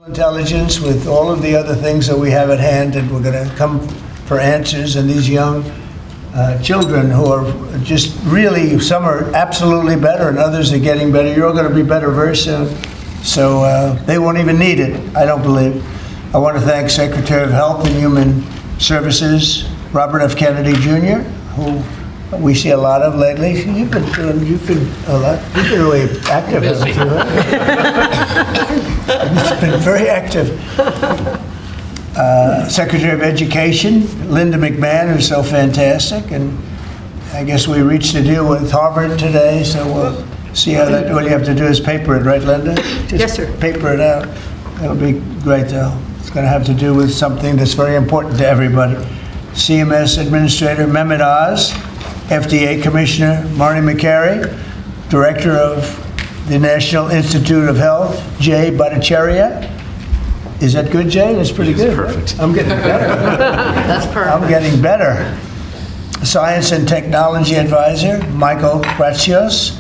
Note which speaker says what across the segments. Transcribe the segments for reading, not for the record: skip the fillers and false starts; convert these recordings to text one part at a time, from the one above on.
Speaker 1: Intelligence with all of the other things that we have at hand, and we're going to come for answers. And these young children who are just really, some are absolutely better and others are getting better. You're all going to be better very soon. So they won't even need it, I don't believe. I want to thank Secretary of Health and Human Services, Robert F. Kennedy Jr., who we see a lot of lately. You've been really active, haven't you? You've been very active. Secretary of Education, Linda McMahon, who's so fantastic, and I guess we reached a deal with Harvard today, so we'll see how that. All you have to do is paper it, right, Linda? Just
Speaker 2: yes, sir.
Speaker 1: Paper it out. That'll be great, though. It's going to have to do with something that's very important to everybody. CMS Administrator Mehmet Oz, FDA Commissioner Marty McCary, Director of the National Institute of Health, Jay Bhattacharya. Is that good, Jay? That's pretty good.
Speaker 3: Perfect.
Speaker 1: Right? I'm getting better.
Speaker 2: That's perfect.
Speaker 1: I'm getting better. Science and Technology Advisor Michael Kratsios,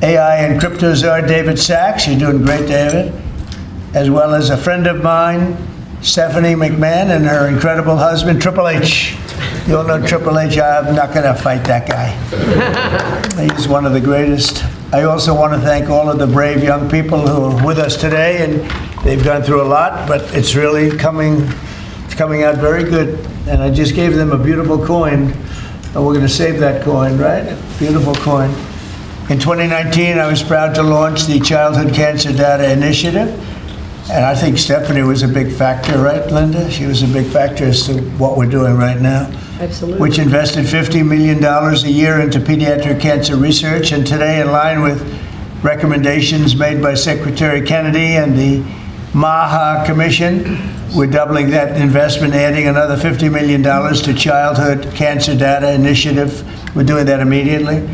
Speaker 1: AI and Crypto Czar David Sachs. You're doing great, David. As well as a friend of mine, Stephanie McMahon, and her incredible husband, Triple H. You all know Triple H. I'm not going to fight that guy. He's one of the greatest. I also want to thank all of the brave young people who are with us today, and they've gone through a lot, but it's really coming out very good. And I just gave them a beautiful coin, and we're going to save that coin, right? Beautiful coin. In 2019, I was proud to launch the Childhood Cancer Data Initiative. And I think Stephanie was a big factor, right, Linda? She was a big factor as to what we're doing right now.
Speaker 2: Absolutely.
Speaker 1: Which invested $50 million a year into pediatric cancer research. And today, in line with recommendations made by Secretary Kennedy and the MAHA Commission, we're doubling that investment, adding another $50 million to Childhood Cancer Data Initiative. We're doing that immediately.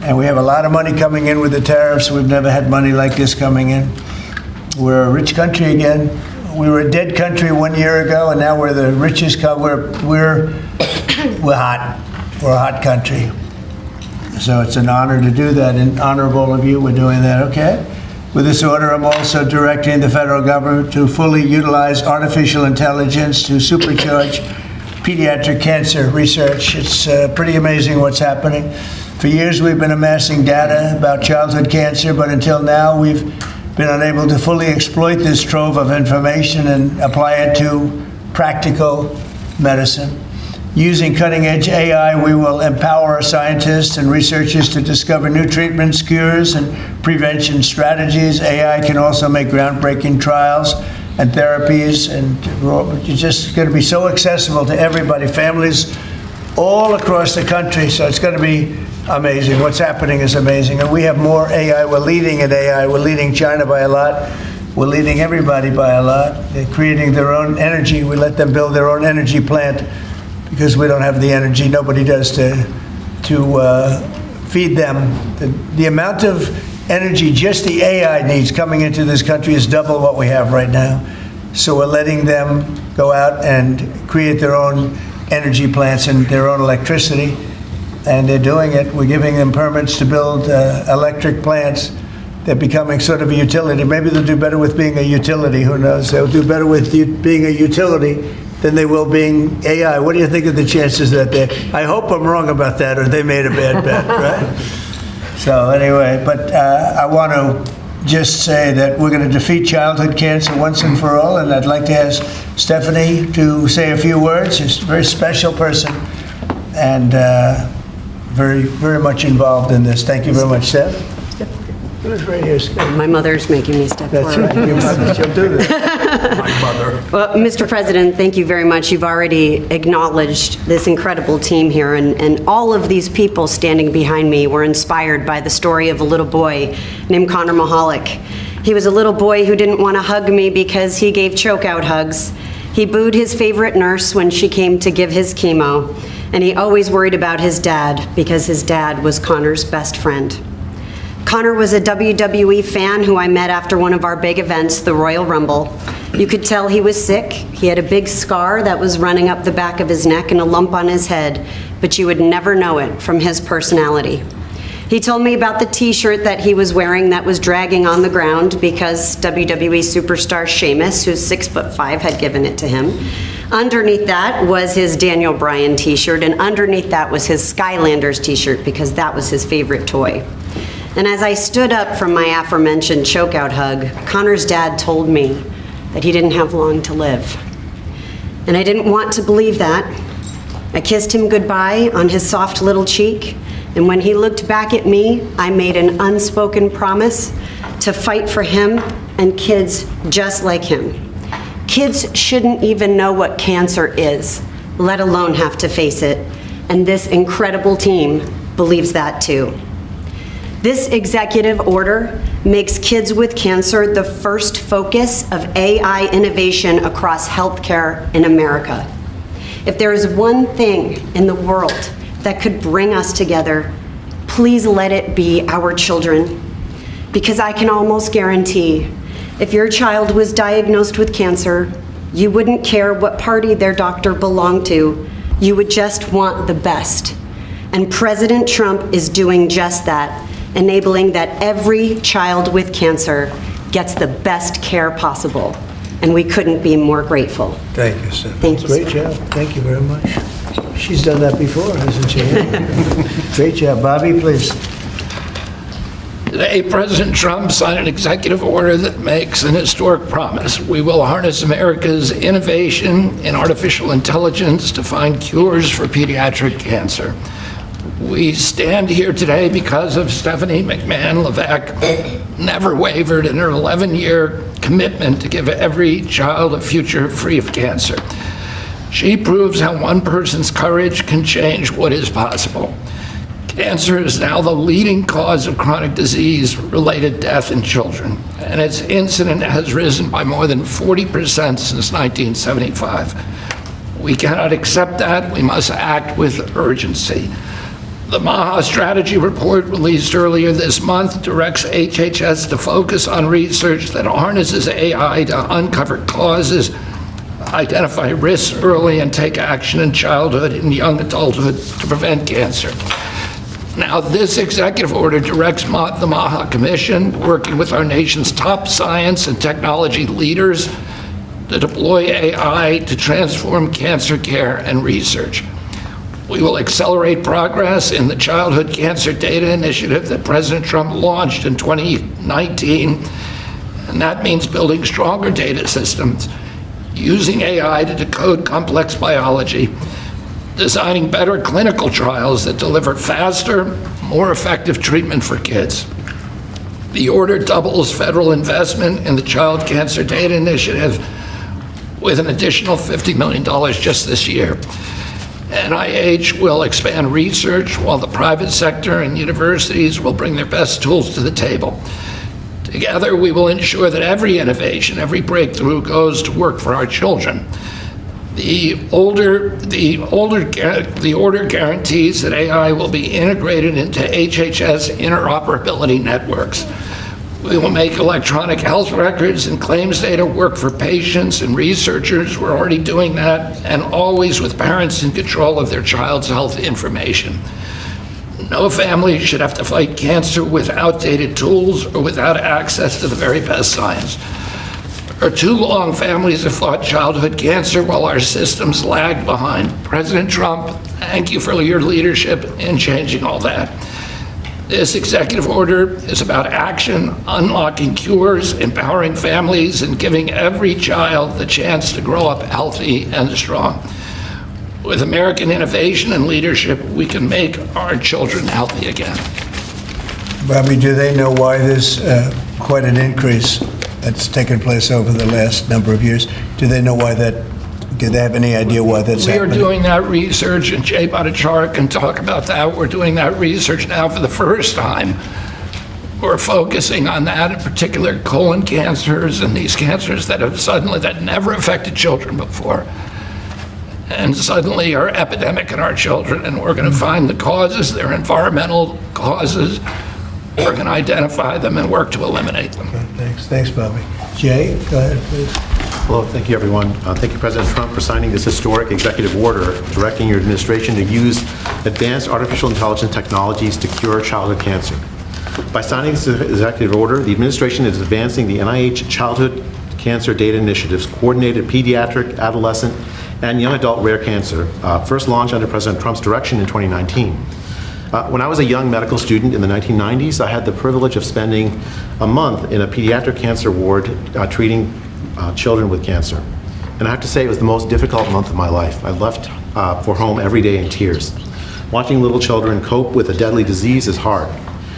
Speaker 1: And we have a lot of money coming in with the tariffs. We've never had money like this coming in. We're a rich country again. We were a dead country 1 year ago, and now we're the richest country. We're hot. We're a hot country. So it's an honor to do that. In honor of all of you, we're doing that, okay? With this order, I'm also directing the federal government to fully utilize artificial intelligence to supercharge pediatric cancer research. It's pretty amazing what's happening. For years, we've been amassing data about childhood cancer, but until now, we've been unable to fully exploit this trove of information and apply it to practical medicine. Using cutting-edge AI, we will empower scientists and researchers to discover new treatments, cures, and prevention strategies. AI can also make groundbreaking trials and therapies, and it's just going to be so accessible to everybody, families all across the country. So it's going to be amazing. What's happening is amazing. And we have more AI. We're leading in AI. We're leading China by a lot. We're leading everybody by a lot. They're creating their own energy. We let them build their own energy plant because we don't have the energy. Nobody does to feed them. The amount of energy just the AI needs coming into this country is double what we have right now. So we're letting them go out and create their own energy plants and their own electricity. And they're doing it. We're giving them permits to build electric plants. They're becoming sort of a utility. Maybe they'll do better with being a utility. Who knows? They'll do better with being a utility than they will being AI. What do you think of the chances that I hope I'm wrong about that, or they made a bad bet, right? So anyway, but I want to just say that we're going to defeat childhood cancer once and for all, and I'd like to ask Stephanie to say a few words. She's a very special person, and very, very much involved in this. Thank you very much, Steph. Who's right here?
Speaker 2: My mother's making me step
Speaker 1: That's
Speaker 2: forward.
Speaker 1: right. Your mother, she'll do this. My mother.
Speaker 2: Well, Mr. President, thank you very much. You've already acknowledged this incredible team here, and all of these people standing behind me were inspired by the story of a little boy named Connor Mahalik. He was a little boy who didn't want to hug me because he gave choke-out hugs. He booed his favorite nurse when she came to give his chemo, and he always worried about his dad because his dad was Connor's best friend. Connor was a WWE fan who I met after one of our big events, the Royal Rumble. You could tell he was sick. He had a big scar that was running up the back of his neck and a lump on his head, but you would never know it from his personality. He told me about the t-shirt that he was wearing that was dragging on the ground because WWE superstar Sheamus, who's 6'5", had given it to him. Underneath that was his Daniel Bryan t-shirt, and underneath that was his Skylanders t-shirt because that was his favorite toy. And as I stood up from my aforementioned chokeout hug, Connor's dad told me that he didn't have long to live. And I didn't want to believe that. I kissed him goodbye on his soft little cheek, and when he looked back at me, I made an unspoken promise to fight for him and kids just like him. Kids shouldn't even know what cancer is, let alone have to face it, and this incredible team believes that too. This executive order makes kids with cancer the first focus of AI innovation across healthcare in America. If there is one thing in the world that could bring us together, please let it be our children. Because I can almost guarantee, if your child was diagnosed with cancer, you wouldn't care what party their doctor belonged to. You would just want the best. And President Trump is doing just that, enabling that every child with cancer gets the best care possible. And we couldn't be more grateful.
Speaker 1: Thank you, sir.
Speaker 2: Thank you,
Speaker 1: Great
Speaker 2: sir.
Speaker 1: job. Thank you very much. She's done that before, hasn't she? Great job. Bobby, please.
Speaker 3: Today, President Trump signed an executive order that makes an historic promise. We will harness America's innovation in artificial intelligence to find cures for pediatric cancer. We stand here today because of Stephanie McMahon Levesque never wavered in her 11-year commitment to give every child a future free of cancer. She proves how one person's courage can change what is possible. Cancer is now the leading cause of chronic disease-related death in children, and its incidence has risen by more than 40% since 1975. We cannot accept that. We must act with urgency. The MAHA strategy report released earlier this month directs HHS to focus on research that harnesses AI to uncover causes, identify risks early, and take action in childhood and young adulthood to prevent cancer. Now, this executive order directs the MAHA Commission, working with our nation's top science and technology leaders, to deploy AI to transform cancer care and research. We will accelerate progress in the Childhood Cancer Data Initiative that President Trump launched in 2019, and that means building stronger data systems, using AI to decode complex biology, designing better clinical trials that deliver faster, more effective treatment for kids. The order doubles federal investment in the Child Cancer Data Initiative with an additional $50 million just this year. NIH will expand research while the private sector and universities will bring their best tools to the table. Together, we will ensure that every innovation, every breakthrough goes to work for our children. The order guarantees that AI will be integrated into HHS interoperability networks. We will make electronic health records and claims data work for patients and researchers. We're already doing that, and always with parents in control of their child's health information. No family should have to fight cancer with outdated tools or without access to the very best science. For too long, families have fought childhood cancer while our systems lagged behind. President Trump, thank you for your leadership in changing all that. This executive order is about action, unlocking cures, empowering families, and giving every child the chance to grow up healthy and strong. With American innovation and leadership, we can make our children healthy again.
Speaker 1: Bobby, do they know why there's quite an increase that's taken place over the last number of years? Do they know why that? Do they have any idea why that's happening?
Speaker 3: We are doing that research, and Jay Bhattacharya can talk about that. We're doing that research now for the first time. We're focusing on that, in particular colon cancers and these cancers that never affected children before, and suddenly are epidemic in our children. And we're going to find the causes, their environmental causes. We're going to identify them and work to eliminate them.
Speaker 1: Okay, thanks, Bobby. Jay, go ahead, please.
Speaker 4: Hello, thank you, everyone. Thank you, President Trump, for signing this historic executive order directing your administration to use advanced artificial intelligence technologies to cure childhood cancer. By signing this executive order, the administration is advancing the NIH Childhood Cancer Data Initiative's coordinated pediatric, adolescent, and young adult rare cancer, first launched under President Trump's direction in 2019. When I was a young medical student in the 1990s, I had the privilege of spending a month in a pediatric cancer ward treating children with cancer. And I have to say it was the most difficult month of my life. I left for home every day in tears. Watching little children cope with a deadly disease is hard.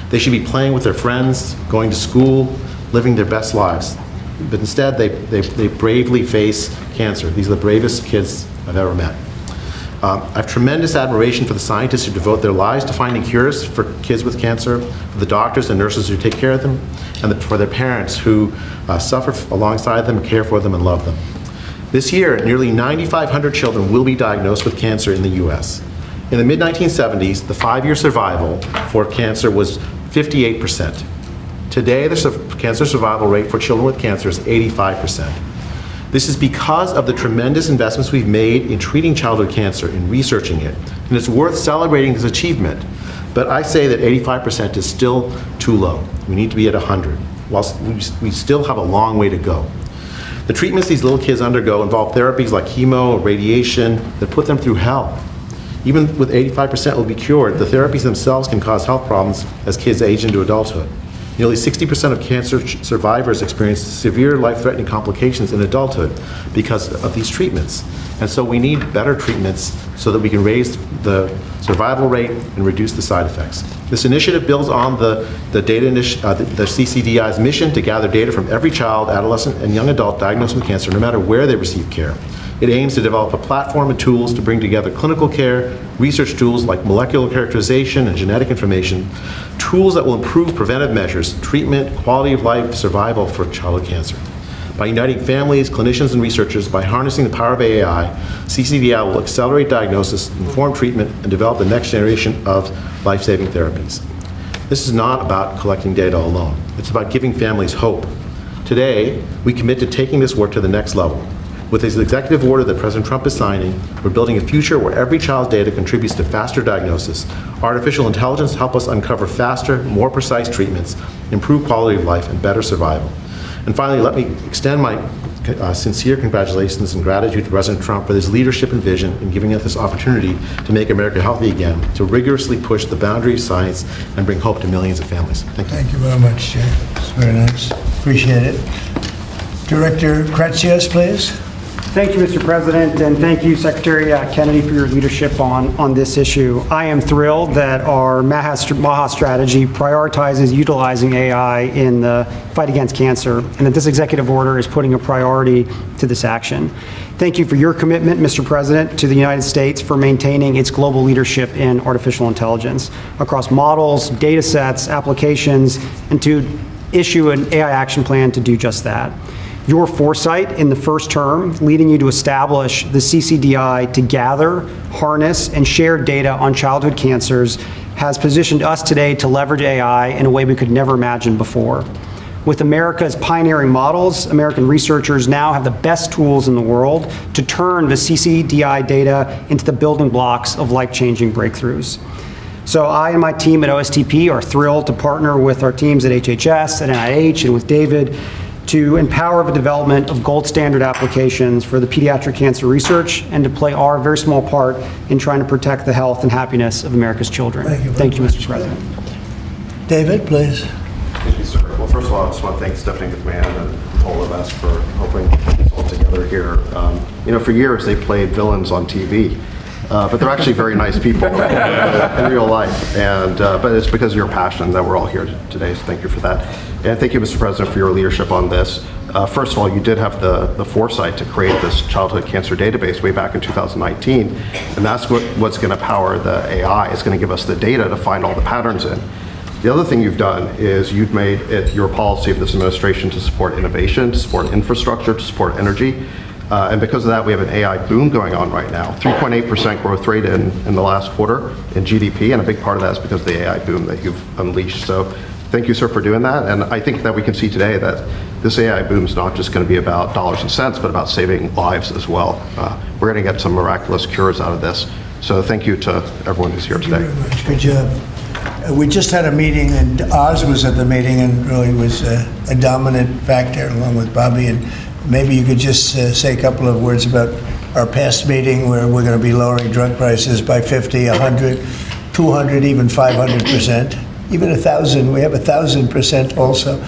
Speaker 4: They should be playing with their friends, going to school, living their best lives. But instead, they bravely face cancer. These are the bravest kids I've ever met. I have tremendous admiration for the scientists who devote their lives to finding cures for kids with cancer, for the doctors and nurses who take care of them, and for their parents who suffer alongside them, care for them, and love them. This year, nearly 9,500 children will be diagnosed with cancer in the U.S. In the mid-1970s, the 5-year survival for cancer was 58%. Today, the cancer survival rate for children with cancer is 85%. This is because of the tremendous investments we've made in treating childhood cancer, in researching it, and it's worth celebrating this achievement. But I say that 85% is still too low. We need to be at 100, whilst we still have a long way to go. The treatments these little kids undergo involve therapies like chemo, radiation, that put them through hell. Even with 85% will be cured, the therapies themselves can cause health problems as kids age into adulthood. Nearly 60% of cancer survivors experience severe life-threatening complications in adulthood because of these treatments. And so we need better treatments so that we can raise the survival rate and reduce the side effects. This initiative builds on the CCDI's mission to gather data from every child, adolescent, and young adult diagnosed with cancer, no matter where they receive care. It aims to develop a platform and tools to bring together clinical care, research tools like molecular characterization and genetic information, tools that will improve preventive measures, treatment, quality of life, survival for childhood cancer. By uniting families, clinicians, and researchers, by harnessing the power of AI, CCDI will accelerate diagnosis, inform treatment, and develop the next generation of life-saving therapies. This is not about collecting data alone. It's about giving families hope. Today, we commit to taking this work to the next level. With this executive order that President Trump is signing, we're building a future where every child's data contributes to faster diagnosis. Artificial intelligence help us uncover faster, more precise treatments, improve quality of life, and better survival. And finally, let me extend my sincere congratulations and gratitude to President Trump for his leadership and vision in giving us this opportunity to make America healthy again, to rigorously push the boundary of science and bring hope to millions of families. Thank you.
Speaker 1: Thank you very much, Chair. It's very nice. Appreciate it. Director Kratsios, please.
Speaker 5: Thank you, Mr. President, and thank you, Secretary Kennedy, for your leadership on this issue. I am thrilled that our MAHA strategy prioritizes utilizing AI in the fight against cancer, and that this executive order is putting a priority to this action. Thank you for your commitment, Mr. President, to the United States for maintaining its global leadership in artificial intelligence across models, data sets, applications, and to issue an AI action plan to do just that. Your foresight in the first term, leading you to establish the CCDI to gather, harness, and share data on childhood cancers, has positioned us today to leverage AI in a way we could never imagine before. With America's pioneering models, American researchers now have the best tools in the world to turn the CCDI data into the building blocks of life-changing breakthroughs. So I and my team at OSTP are thrilled to partner with our teams at HHS, at NIH, and with David to empower the development of gold standard applications for the pediatric cancer research and to play our very small part in trying to protect the health and happiness of America's children. Thank you, Mr. President.
Speaker 1: David, please.
Speaker 6: Thank you, sir. Well, first of all, I just want to thank Stephanie McMahon and all of us for helping put this all together here. For years they played villains on TV, but they're actually very nice people in real life. But it's because of your passion that we're all here today, so thank you for that. And thank you, Mr. President, for your leadership on this. First of all, you did have the foresight to create this childhood cancer database way back in 2019, and that's what's going to power the AI. It's going to give us the data to find all the patterns in. The other thing you've done is you've made it your policy of this administration to support innovation, to support infrastructure, to support energy. And because of that, we have an AI boom going on right now. 3.8% growth rate in the last quarter in GDP, and a big part of that is because of the AI boom that you've unleashed. So thank you, sir, for doing that. And I think that we can see today that this AI boom is not just going to be about dollars and cents, but about saving lives as well. We're going to get some miraculous cures out of this. So thank you to everyone who's here
Speaker 1: Thank you
Speaker 6: today.
Speaker 1: very much. Good job. We just had a meeting, and Oz was at the meeting and really was a dominant factor along with Bobby. And maybe you could just say a couple of words about our past meeting where we're going to be lowering drug prices by 50, 100, 200, even 500%, even 1,000. We have 1,000% also.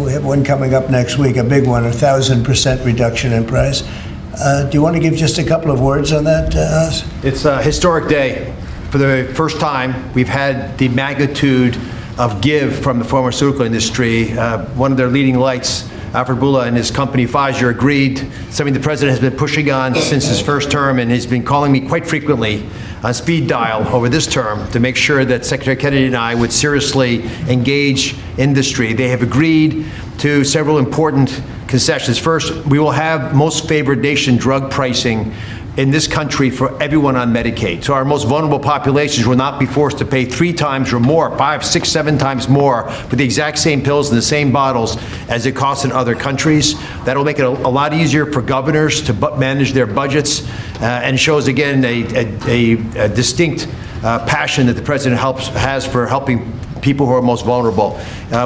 Speaker 1: We have one coming up next week, a big one, 1,000% reduction in price. Do you want to give just a couple of words on that, Oz?
Speaker 7: It's a historic day. For the first time, we've had the magnitude of give from the pharmaceutical industry. One of their leading lights, Alfred Bula and his company Pfizer, agreed, something the president has been pushing on since his first term, and has been calling me quite frequently on speed dial over this term to make sure that Secretary Kennedy and I would seriously engage industry. They have agreed to several important concessions. First, we will have most favored nation drug pricing in this country for everyone on Medicaid. So our most vulnerable populations will not be forced to pay 3 times or more, 5, 6, 7 times more for the exact same pills in the same bottles as it costs in other countries. That'll make it a lot easier for governors to manage their budgets, and shows again a distinct passion that the president has for helping people who are most vulnerable.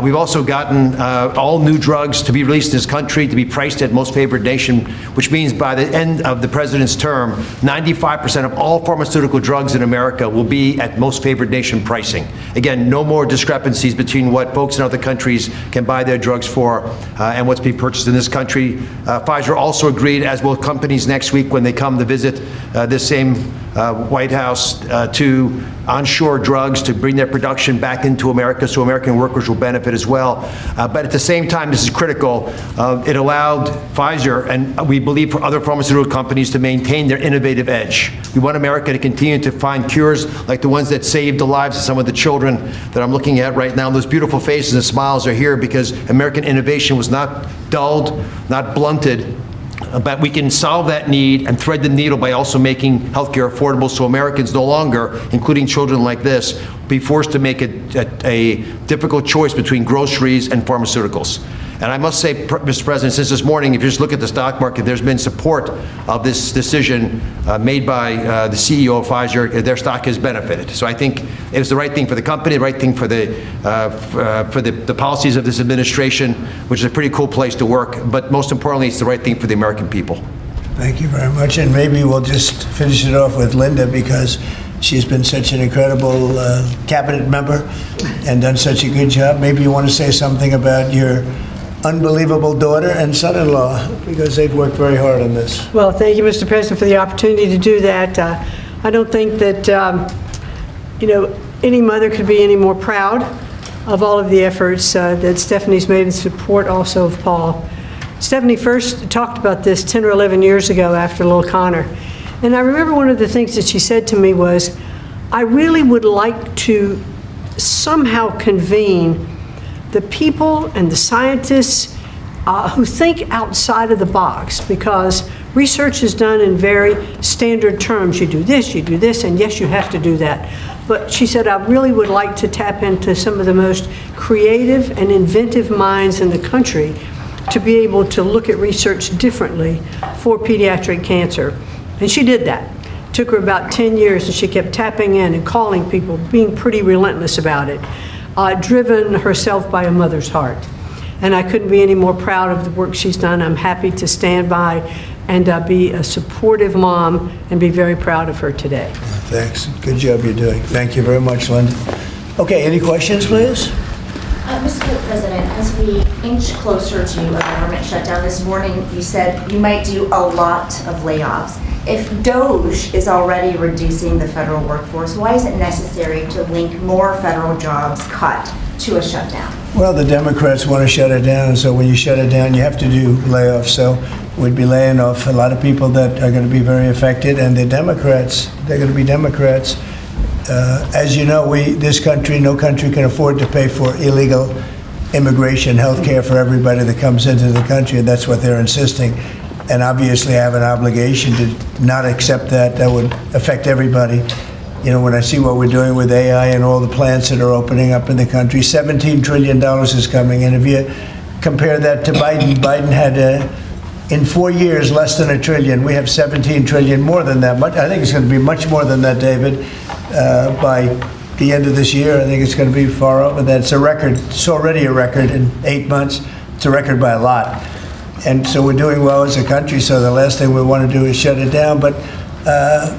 Speaker 7: We've also gotten all new drugs to be released in this country to be priced at most favored nation, which means by the end of the president's term, 95% of all pharmaceutical drugs in America will be at most favored nation pricing. Again, no more discrepancies between what folks in other countries can buy their drugs for and what's being purchased in this country. Pfizer also agreed, as will companies next week when they come to visit this same White House, to onshore drugs to bring their production back into America so American workers will benefit as well. But at the same time, this is critical. It allowed Pfizer, and we believe for other pharmaceutical companies, to maintain their innovative edge. We want America to continue to find cures like the ones that saved the lives of some of the children that I'm looking at right now. And those beautiful faces and smiles are here because American innovation was not dulled, not blunted, but we can solve that need and thread the needle by also making healthcare affordable so Americans no longer, including children like this, be forced to make a difficult choice between groceries and pharmaceuticals. And I must say, Mr. President, since this morning, if you just look at the stock market, there's been support of this decision made by the CEO of Pfizer. Their stock has benefited. So I think it was the right thing for the company, the right thing for the policies of this administration, which is a pretty cool place to work. But most importantly, it's the right thing for the American people.
Speaker 1: Thank you very much. And maybe we'll just finish it off with Linda, because she's been such an incredible cabinet member and done such a good job. Maybe you want to say something about your unbelievable daughter and son-in-law, because they've worked very hard on this.
Speaker 8: Well, thank you, Mr. President, for the opportunity to do that. I don't think that, any mother could be any more proud of all of the efforts that Stephanie's made in support also of Paul. Stephanie first talked about this 10 or 11 years ago after Lil Connor. And I remember one of the things that she said to me was, I really would like to somehow convene the people and the scientists who think outside of the box, because research is done in very standard terms. You do this, and yes, you have to do that. But she said, I really would like to tap into some of the most creative and inventive minds in the country to be able to look at research differently for pediatric cancer. And she did that. It took her about 10 years, and she kept tapping in and calling people, being pretty relentless about it. Driven herself by a mother's heart. And I couldn't be any more proud of the work she's done. I'm happy to stand by and be a supportive mom and be very proud of her today.
Speaker 1: Thanks. Good job you're doing. Thank you very much, Linda. Okay, any questions, please?
Speaker 9: Mr. President, as we inch closer to a government shutdown this morning, you said you might do a lot of layoffs. If DOGE is already reducing the federal workforce, why is it necessary to link more federal jobs cut to a shutdown?
Speaker 1: Well, the Democrats want to shut it down, and so when you shut it down, you have to do layoffs. So we'd be laying off a lot of people that are going to be very affected, and the Democrats, they're going to be Democrats. As you know, this country, no country can afford to pay for illegal immigration, health care for everybody that comes into the country, and that's what they're insisting. And obviously, I have an obligation to not accept that. That would affect everybody. You know, when I see what we're doing with AI and all the plants that are opening up in the country, $17 trillion is coming. And if you compare that to Biden, Biden had In 4 years, less than $1 trillion. We have 17 trillion, more than that. I think it's going to be much more than that, David, by the end of this year. I think it's going to be far over that. It's a record. It's already a record in 8 months. It's a record by a lot. And so we're doing well as a country, so the last thing we want to do is shut it down. But a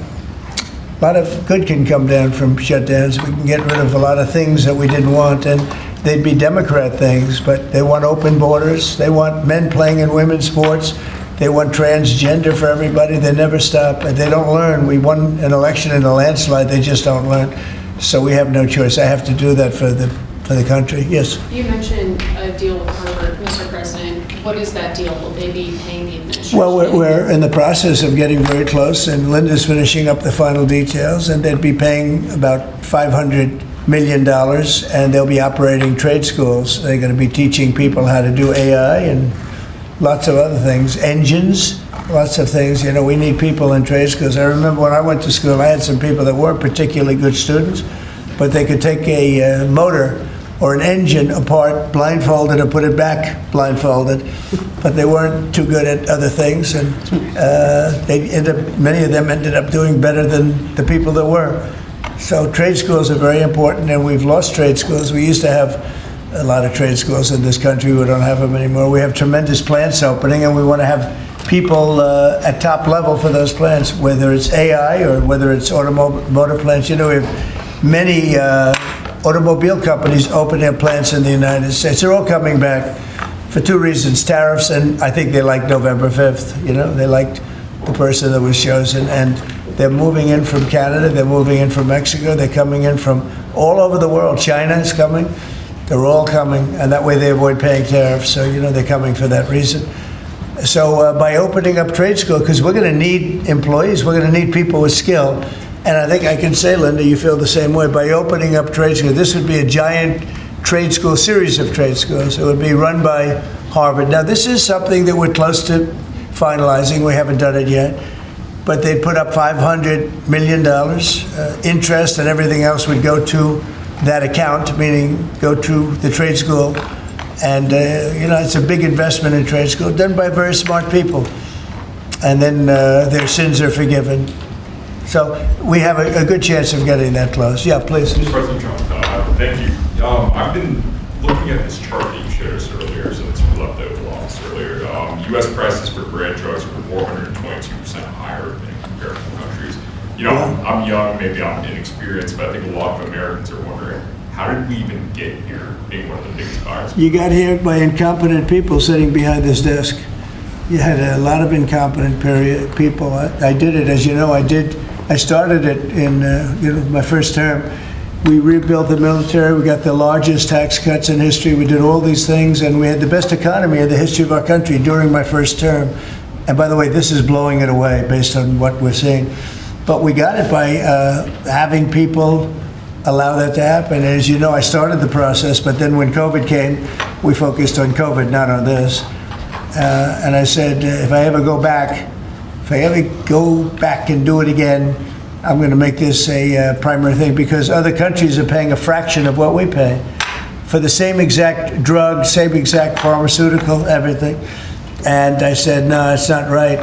Speaker 1: lot of good can come down from shutdowns. We can get rid of a lot of things that we didn't want, and they'd be Democrat things, but they want open borders. They want men playing in women's sports. They want transgender for everybody. They never stop, and they don't learn. We won an election in a landslide. They just don't learn. So we have no choice. I have to do that for the country. Yes.
Speaker 10: You mentioned a deal with Harvard, Mr. President. What is that deal? Will they be paying the administration?
Speaker 1: Well, we're in the process of getting very close, and Linda's finishing up the final details, and they'd be paying about $500 million, and they'll be operating trade schools. They're going to be teaching people how to do AI and lots of other things, engines, lots of things. You know, we need people in trade schools. I remember when I went to school, I had some people that weren't particularly good students, but they could take a motor or an engine apart blindfolded and put it back blindfolded, but they weren't too good at other things, and many of them ended up doing better than the people that were. So trade schools are very important, and we've lost trade schools. We used to have a lot of trade schools in this country. We don't have them anymore. We have tremendous plants opening, and we want to have people at top level for those plants, whether it's AI or whether it's automotive plants. You know, we have many automobile companies open their plants in the United States. They're all coming back for two reasons: tariffs, and I think they liked November 5th. You know, they liked the person that was chosen, and they're moving in from Canada, they're moving in from Mexico, they're coming in from all over the world. China is coming. They're all coming, and that way they avoid paying tariffs. So, you know, they're coming for that reason. So by opening up trade school, because we're going to need employees, we're going to need people with skill. And I think I can say, Linda, you feel the same way. By opening up trade school, this would be a giant trade school, series of trade schools. It would be run by Harvard. Now, this is something that we're close to finalizing. We haven't done it yet. But they'd put up $500 million. Interest and everything else would go to that account, meaning go to the trade school. And, you know, it's a big investment in trade school, done by very smart people. And then their sins are forgiven. So we have a good chance of getting that close. Yeah, please.
Speaker 11: President Trump, thank you. I've been looking at this chart that you showed us earlier, so it's left over office earlier. U.S. prices for brand drugs were 422% higher than comparable countries. You know, I'm young, maybe I'm inexperienced, but I think a lot of Americans are wondering, how did we even get here being one of the biggest buyers?
Speaker 1: You got here by incompetent people sitting behind this desk. You had a lot of incompetent people. I did it, as you know, I started it in you know, my first term. We rebuilt the military. We got the largest tax cuts in history. We did all these things, and we had the best economy in the history of our country during my first term. And by the way, this is blowing it away based on what we're seeing. But we got it by having people allow that to happen. And as you know, I started the process, but then when COVID came, we focused on COVID, not on this. And I said, if I ever go back and do it again, I'm going to make this a primary thing, because other countries are paying a fraction of what we pay for the same exact drug, same exact pharmaceutical, everything. And I said, no, it's not right.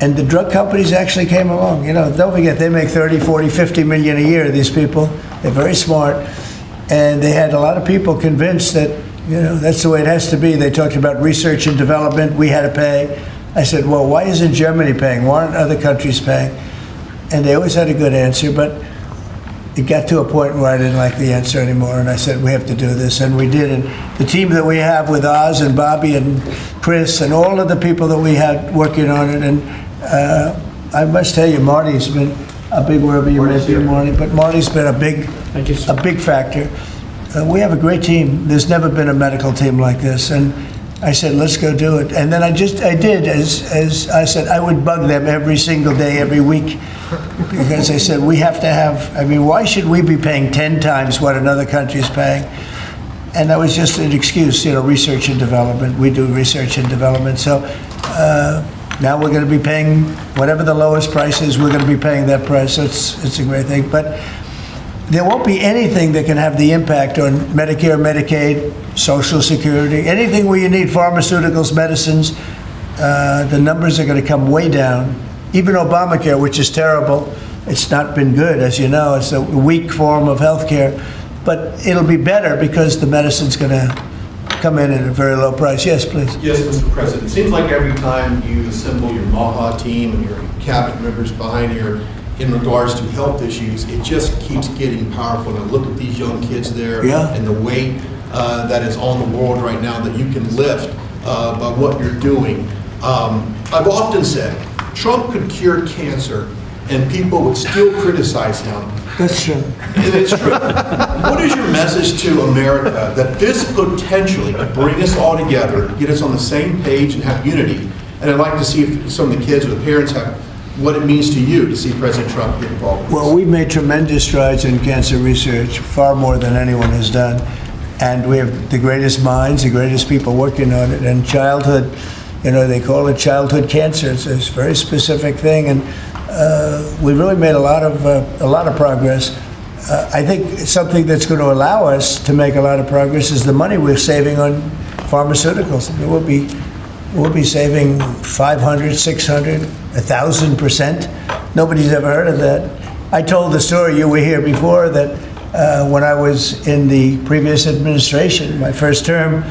Speaker 1: And the drug companies actually came along. You know, don't forget, they make 30, 40, 50 million a year, these people. They're very smart. And they had a lot of people convinced that, you know, that's the way it has to be. They talked about research and development. We had to pay. I said, well, why isn't Germany paying? Why aren't other countries paying? And they always had a good answer, but it got to a point where I didn't like the answer anymore, and I said, we have to do this, and we did. And the team that we have with Oz and Bobby and Chris and all of the people that we had working on it, and I must tell you, Marty's been a big, wherever you may be, Marty, but Marty's been a big factor. We have a great team. There's never been a medical team like this, and I said, let's go do it. And then I did, as I said, I would bug them every single day, every week, because I said, we have to have, I mean, why should we be paying 10 times what another country's paying? And that was just an excuse, you know, research and development. We do research and development. So now we're going to be paying whatever the lowest price is, we're going to be paying that price. So it's a great thing. But there won't be anything that can have the impact on Medicare, Medicaid, Social Security, anything where you need pharmaceuticals, medicines. the numbers are going to come way down. Even Obamacare, which is terrible, it's not been good, as you know. It's a weak form of health care. But it'll be better because the medicine's going to come in at a very low price. Yes, please.
Speaker 12: Yes, Mr. President. It seems like every time you assemble your MAHA team and your cabinet members behind here in regards to health issues, it just keeps getting powerful. And I look at these young kids there and the weight that is on the world right now that you can lift by what you're doing. I've often said Trump could cure cancer and people would still criticize him.
Speaker 1: That's true.
Speaker 12: And it's true. What is your message to America that this potentially could bring us all together, get us on the same page and have unity? And I'd like to see if some of the kids or the parents have what it means to you to see President Trump get involved with this.
Speaker 1: Well, we've made tremendous strides in cancer research, far more than anyone has done. And we have the greatest minds, the greatest people working on it. And childhood, they call it childhood cancer. It's a very specific thing. And we've really made a lot of progress. I think something that's going to allow us to make a lot of progress is the money we're saving on pharmaceuticals. I mean, we'll be saving 500, 600, 1,000%. Nobody's ever heard of that. I told the story, you were here before, that when I was in the previous administration, my first term,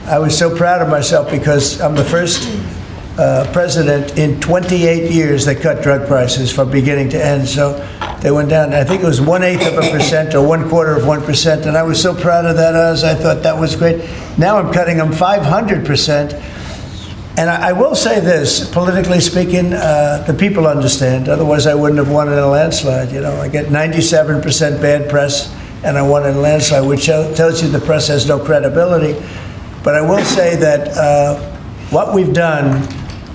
Speaker 1: I was so proud of myself because I'm the first president in 28 years that cut drug prices from beginning to end. So they went down. I think it was 1/8% or 1/4%, and I was so proud of that. I thought that was great. Now I'm cutting them 500%. And I will say this, politically speaking, the people understand. Otherwise, I wouldn't have won in a landslide. I get 97% bad press, and I won in a landslide, which tells you the press has no credibility. But I will say that what we've done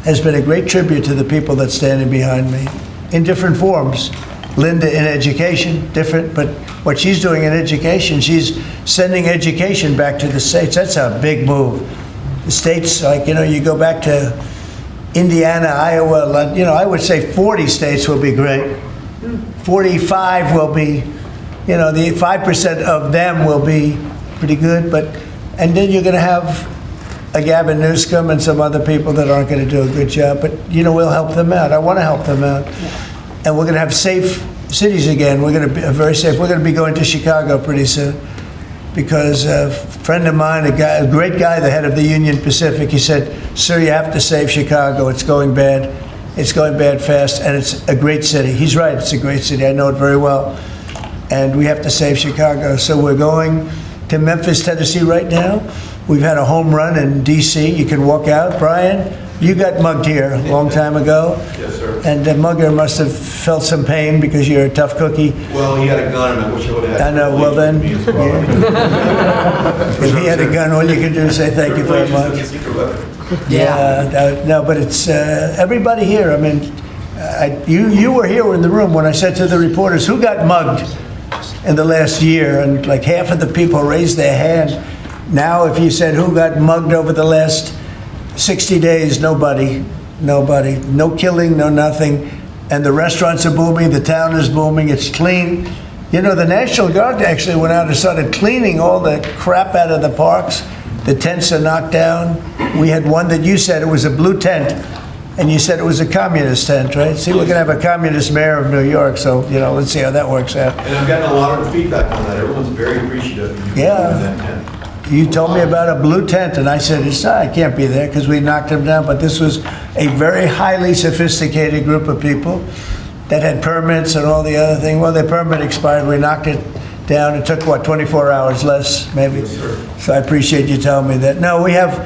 Speaker 1: has been a great tribute to the people that's standing behind me in different forms. Linda in education, different, but what she's doing in education, she's sending education back to the states. That's a big move. The states, you go back to Indiana, Iowa, I would say 40 states will be great. 45 will be, the 5% of them will be pretty good, and then you're going to have a Gavin Newsom and some other people that aren't going to do a good job, but we'll help them out. I want to help them out. And we're going to have safe cities again. We're going to be very safe. We're going to be going to Chicago pretty soon because a friend of mine, a great guy, the head of the Union Pacific, he said, "Sir, you have to save Chicago. It's going bad. It's going bad fast, and it's a great city." He's right. It's a great city. I know it very well. And we have to save Chicago. So we're going to Memphis, Tennessee right now. We've had a home run in D.C. You can walk out. Brian, you got mugged here a long time ago.
Speaker 12: Yes, sir.
Speaker 1: And the mugger must have felt some pain because you're a tough cookie.
Speaker 12: Well, he had a gun, and I wish I would have had.
Speaker 1: I know, well then, if he had a gun, all you can do is say thank you very much. No, but it's everybody here. I mean, you were here in the room when I said to the reporters, who got mugged in the last year? And like half of the people raised their hand. Now, if you said who got mugged over the last 60 days, nobody. No killing, no nothing. And the restaurants are booming, the town is booming, it's clean. The National Guard actually went out and started cleaning all the crap out of the parks. The tents are knocked down. We had one that you said it was a blue tent, and you said it was a communist tent, right? See, we're gonna have a communist mayor of New York, so, let's see how that works out.
Speaker 12: And I've gotten a lot of feedback on that. Everyone's very appreciative of you doing that tent.
Speaker 1: You told me about a blue tent, and I said, I can't be there because we knocked them down. But this was a very highly sophisticated group of people that had permits and all the other thing. Well, their permit expired. We knocked it down. It took, 24 hours less, maybe?
Speaker 12: Yes, sir.
Speaker 1: So I appreciate you telling me that. No, we have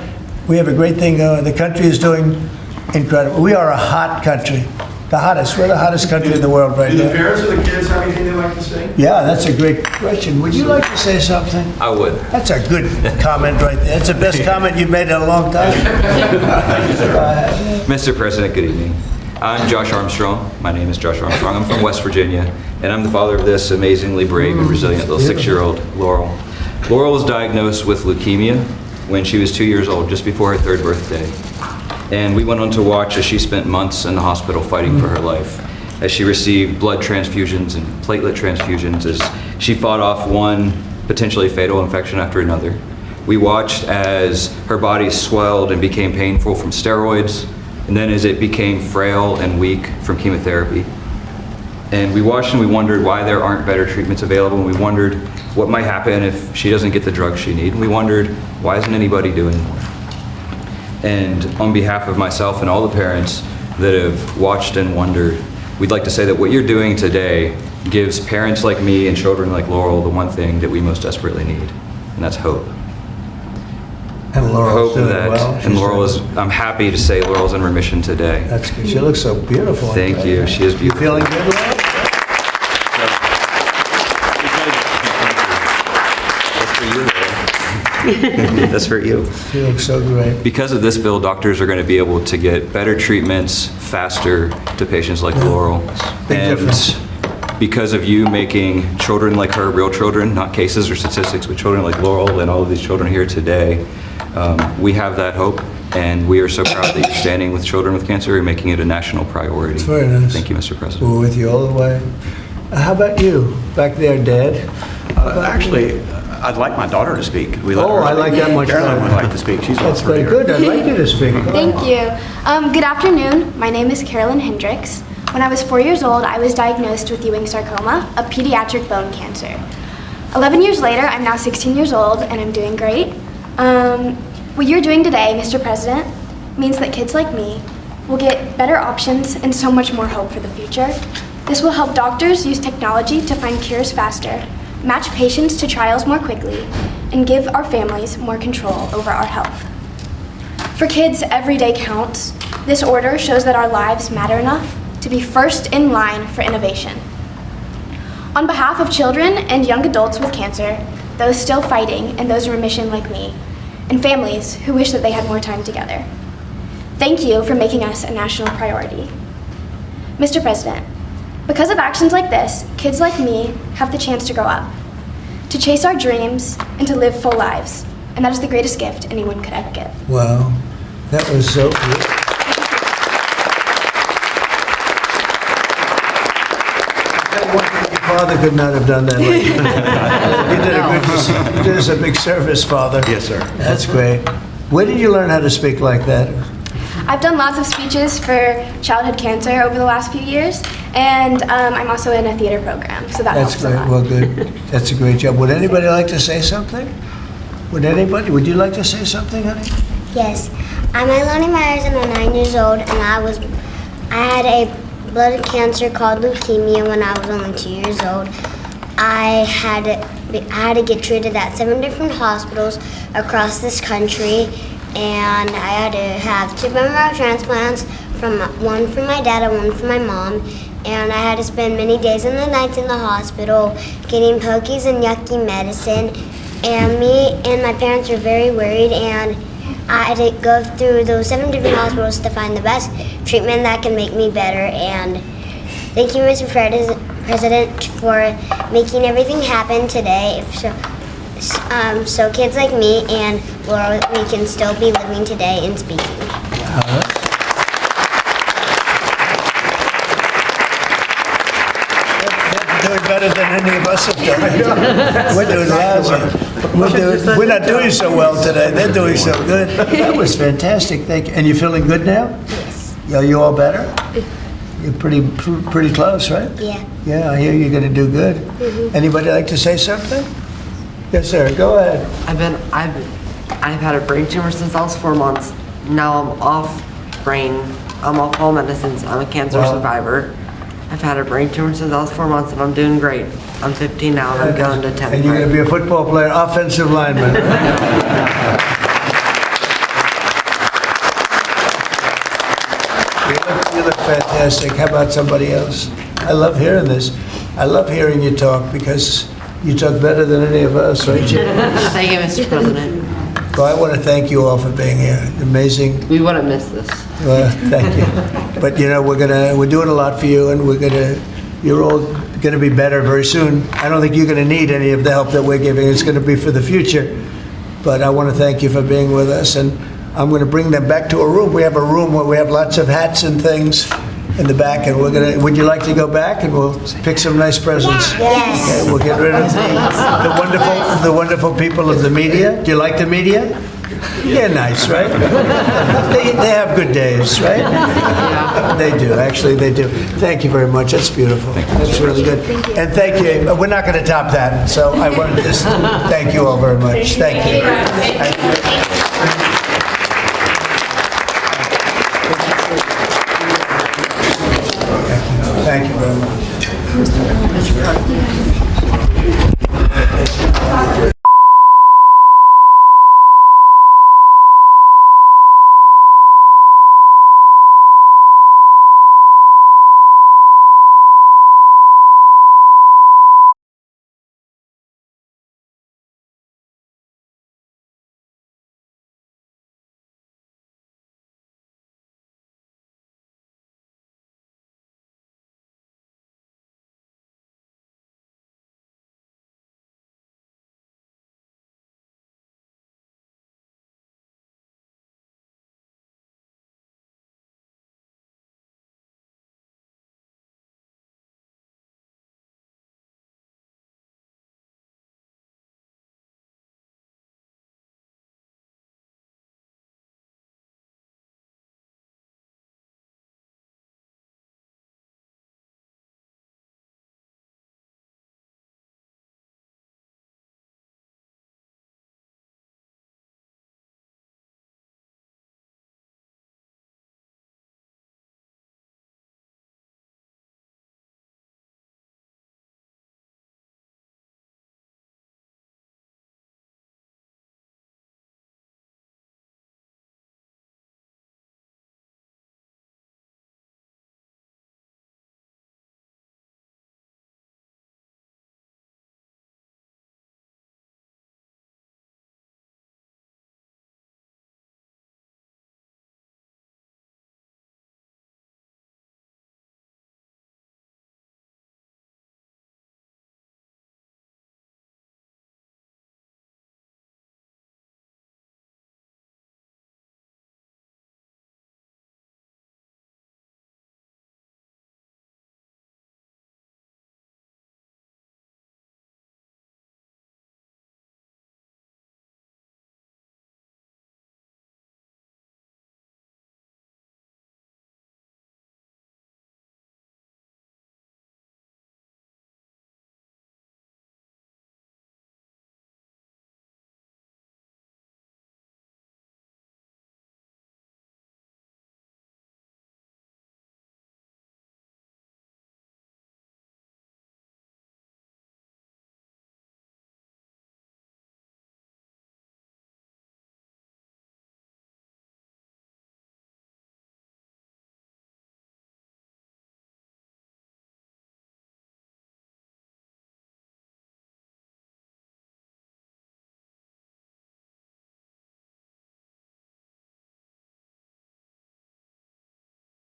Speaker 1: a great thing going. The country is doing incredible. We are a hot country. The hottest. We're the hottest country in the world right now.
Speaker 12: Do the parents of the kids have anything they'd like to say?
Speaker 1: Yeah, that's a great question. Would you like to say something?
Speaker 13: I would.
Speaker 1: That's a good comment right there. That's the best comment you've made in a long time.
Speaker 13: Mr. President, good evening. I'm Josh Armstrong. My name is Josh Armstrong. I'm from West Virginia, and I'm the father of this amazingly brave and resilient little 6-year-old, Laurel. Laurel was diagnosed with leukemia when she was 2 years old, just before her 3rd birthday. And we went on to watch as she spent months in the hospital fighting for her life, as she received blood transfusions and platelet transfusions, as she fought off one potentially fatal infection after another. We watched as her body swelled and became painful from steroids, and then as it became frail and weak from chemotherapy. And we watched and we wondered why there aren't better treatments available, and we wondered what might happen if she doesn't get the drugs she needs. And we wondered, why isn't anybody doing more? And on behalf of myself and all the parents that have watched and wondered, we'd like to say that what you're doing today gives parents like me and children like Laurel the one thing that we most desperately need, and that's hope.
Speaker 1: And Laurel's doing well.
Speaker 13: And Laurel is, I'm happy to say Laurel's in remission today.
Speaker 1: That's good. She looks so beautiful.
Speaker 13: Thank you. She is
Speaker 1: You
Speaker 13: beautiful.
Speaker 1: feeling good, Laurel?
Speaker 13: That's for you.
Speaker 1: She looks so great.
Speaker 13: Because of this bill, doctors are going to be able to get better treatments faster to patients like Laurel.
Speaker 1: Big
Speaker 13: And
Speaker 1: difference.
Speaker 13: because of you making children like her real children, not cases or statistics, but children like Laurel and all of these children here today, we have that hope, and we are so proud that you're standing with children with cancer and making it a national priority.
Speaker 1: It's very nice.
Speaker 13: Thank you, Mr. President.
Speaker 1: We're with you all the way. How about you? Back there, Dad?
Speaker 14: Actually, I'd like my daughter to speak. We let
Speaker 1: Oh,
Speaker 14: her
Speaker 1: I like
Speaker 14: speak.
Speaker 1: that much
Speaker 14: Caroline
Speaker 1: better.
Speaker 14: would like to speak. She's
Speaker 1: That's
Speaker 14: also
Speaker 1: very
Speaker 14: here.
Speaker 1: good. I'd like you to speak.
Speaker 15: Thank you. Good afternoon. My name is Carolyn Hendricks. When I was 4 years old, I was diagnosed with Ewing sarcoma, a pediatric bone cancer. 11 years later, I'm now 16 years old, and I'm doing great. What you're doing today, Mr. President, means that kids like me will get better options and so much more hope for the future. This will help doctors use technology to find cures faster, match patients to trials more quickly, and give our families more control over our health. For kids, every day counts. This order shows that our lives matter enough to be first in line for innovation. On behalf of children and young adults with cancer, those still fighting and those in remission like me, and families who wish that they had more time together, thank you for making us a national priority. Mr. President, because of actions like this, kids like me have the chance to grow up, to chase our dreams, and to live full lives. And that is the greatest gift anyone could ever give.
Speaker 1: Wow, that was so good. Your father could not have done that like you. You did us a big service, Father.
Speaker 14: Yes, sir.
Speaker 1: That's great. Where did you learn how to speak like that?
Speaker 15: I've done lots of speeches for childhood cancer over the last few years, and I'm also in a theater program, so that
Speaker 1: That's
Speaker 15: helps a
Speaker 1: great.
Speaker 15: lot.
Speaker 1: Well, good. That's a great job. Would anybody like to say something? Would anybody? Would you like to say something, honey?
Speaker 16: Yes. I'm Iloni Myers and I'm 9 years old, and I had a blood cancer called leukemia when I was only 2 years old. I had to get treated at 7 different hospitals across this country, and I had to have 2 bone marrow transplants, one from my dad and one from my mom. And I had to spend many days and the nights in the hospital getting pokies and yucky medicine. And me and my parents were very worried, and I had to go through those 7 different hospitals to find the best treatment that can make me better. And thank you, Mr. President, for making everything happen today. So kids like me and Laura, we can still be living today and speaking.
Speaker 1: Doing better than any of us have done. We're doing lousy. We're not doing so well today. They're doing so good. That was fantastic. Thank you. And you feeling good now?
Speaker 16: Yes.
Speaker 1: Are you all better? You're pretty close, right?
Speaker 16: Yeah.
Speaker 1: Yeah, I hear you're going to do good. Anybody like to say something? Yes, sir. Go ahead.
Speaker 17: I've had a brain tumor since I was 4 months. Now I'm off brain. I'm off all medicines. I'm a cancer survivor. I've had a brain tumor since I was 4 months, and I'm doing great. I'm 15 now, and I'm going to 10th
Speaker 1: And you're going to be a football player, offensive lineman. You look fantastic. How about somebody else? I love hearing this. I love hearing you talk because you talk better than any of us, right, Jim?
Speaker 17: Thank you, Mr. President.
Speaker 1: Well, I want to thank you all for being here. Amazing.
Speaker 17: We wouldn't miss this.
Speaker 1: Well, thank you. But you know, we're doing a lot for you, and you're all gonna be better very soon. I don't think you're gonna need any of the help that we're giving. It's gonna be for the future. But I want to thank you for being with us, and I'm gonna bring them back to a room. We have a room where we have lots of hats and things, in the back, and would you like to go back, and we'll pick some nice presents?
Speaker 16: Yes.
Speaker 1: Okay, we'll get rid of the wonderful people of the media. Do you like the media? They're nice, right? They have good days, right? They do, actually, they do. Thank you very much, that's beautiful. That's really good. And thank you, we're not going to top that, so I want to just thank you all very much. Thank you. Thank you.